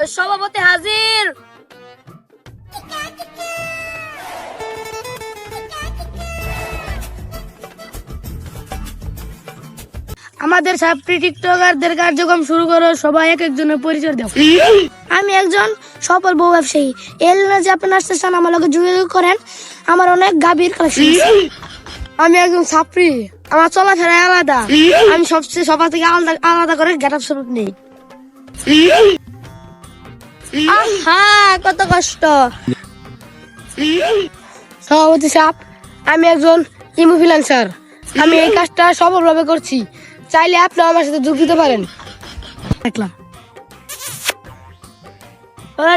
সভাপতি হাজির। আমাদের ছাত্রী টিকটকারদের কার্যক্রম শুরু করো, সবাই এক একজনের পরিচয় দাও। আমি একজন সফল বউ ব্যবসায়ী। এর যে আপনি আসতে চান আমার লগে যোগাযোগ করেন, আমার অনেক গাভীর কালেকশন আছে। আমি একজন ছাত্রী, আমার চলাফেরা আলাদা, আমি সবচেয়ে সবার থেকে আলাদা আলাদা করে গেটআপ স্বরূপ নেই। আহা কত কষ্ট। সভাপতি সাহেব, আমি একজন ইনফ্লুয়েন্সার, আমি এই কাজটা সফলভাবে করছি, চাইলে আপনি আমার সাথে যোগ দিতে পারেন। দেখলাম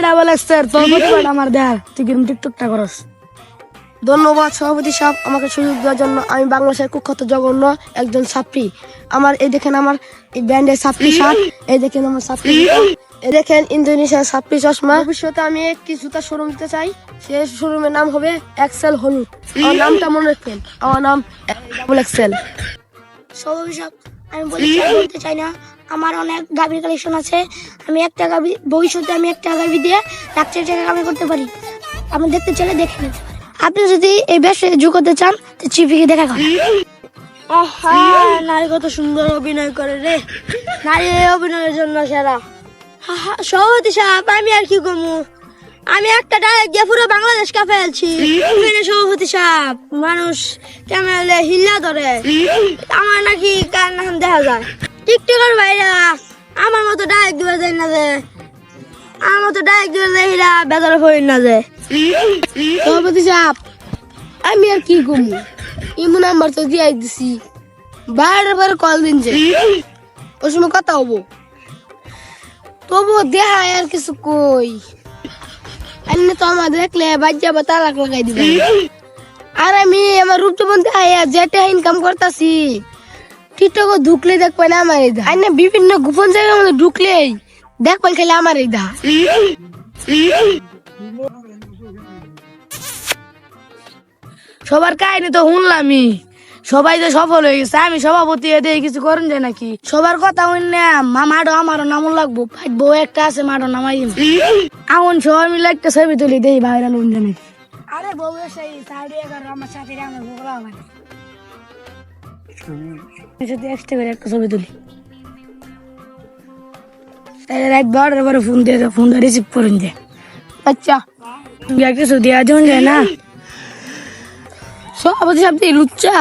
ডাবল এক্সের তোর প্রতিবাদ আমার দেয়ার, তুই কিরম টিকটকটা করস। ধন্যবাদ সভাপতি সাহেব আমাকে সুযোগ দেওয়ার জন্য। আমি বাংলাদেশের কুখ্যাত জঘন্য একজন ছাত্রী। আমার এই দেখেন আমার এই ব্র্যান্ডের ছাত্রী শার্ট, এই দেখেন আমার ছাত্রী, এই দেখেন ইন্দোনেশিয়ার ছাত্রী চশমা। ভবিষ্যতে আমি একটি জুতার শোরুম দিতে চাই, সেই শোরুমের নাম হবে এক্সেল হলুদ। আমার নামটা মনে রাখবেন, আমার নাম ডাবল এক্সেল। সভাপতি সাহেব, আমি বলতে চাই না, আমার অনেক গাভীর কালেকশন আছে। আমি একটা গাভী ভবিষ্যতে আমি একটা গাভী দিয়ে লাখ টাকা কামাই করতে পারি। আপনি দেখতে চাইলে দেখে নিতে পারেন। আপনি যদি এই ব্যবসায় যোগ করতে চান তো চিপিকে দেখা করেন। নারী কত সুন্দর অভিনয় করে রে, নারী অভিনয়ের জন্য সেরা। সভাপতি সাহেব আমি আর কি কমু, আমি একটা ডাইরেক্ট দিয়ে পুরো বাংলাদেশ কাঁপে ফেলছি। সভাপতি সাহেব মানুষ ক্যামেরা হিল্লা ধরে, আমার নাকি কার নাম দেখা যায়। টিকটকের ভাইরা আমার মতো ডাইরেক্ট দিবে যায় না, যে আমার মতো ডাইরেক্ট দিবে যায় হীরা বেজারে হই না যে। সভাপতি সাহেব আমি আর কি কমু, ইমু নাম্বার তো দিয়ে দিছি, বারবার কল দিন যে ওই সময় কথা হবো, তবু দেখা আর কিছু কই এমনি তো আমার দেখলে বাজ্যা বা তালাক লাগাই দিবে। আর আমি আমার রূপবন্ধে আয়া যেটা ইনকাম করতেছি টিকটক ঢুকলে দেখবেন না আমার এই দা, আর না বিভিন্ন গোপন জায়গার মধ্যে ঢুকলেই দেখবেন খালি আমার এই দা। সবার কাহিনী তো শুনলামই, সবাই যে সফল হয়ে গেছে, আমি সভাপতি এদের কিছু করেন যায় নাকি? সবার কথা শুনলে মামারও আমারও নাম লাগবো, বউ একটা আছে মারো নামাই এমন সবাই মিলে একটা ছবি তুলি দেই ভাইরাল হন যায় নাকি? আরে বউ সেই 11:30 আমার সাথে আমার ভোগলা হবে সাথে এক্সট্রা করে একটা ছবি তুলি, একবার এবারে ফোন দিয়ে রিসিভ করেন যে। আচ্ছা কিছু দেওয়া যায় না সভাপতি সাহেব, লুচ্চা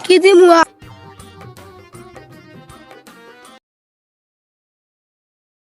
কি দিমু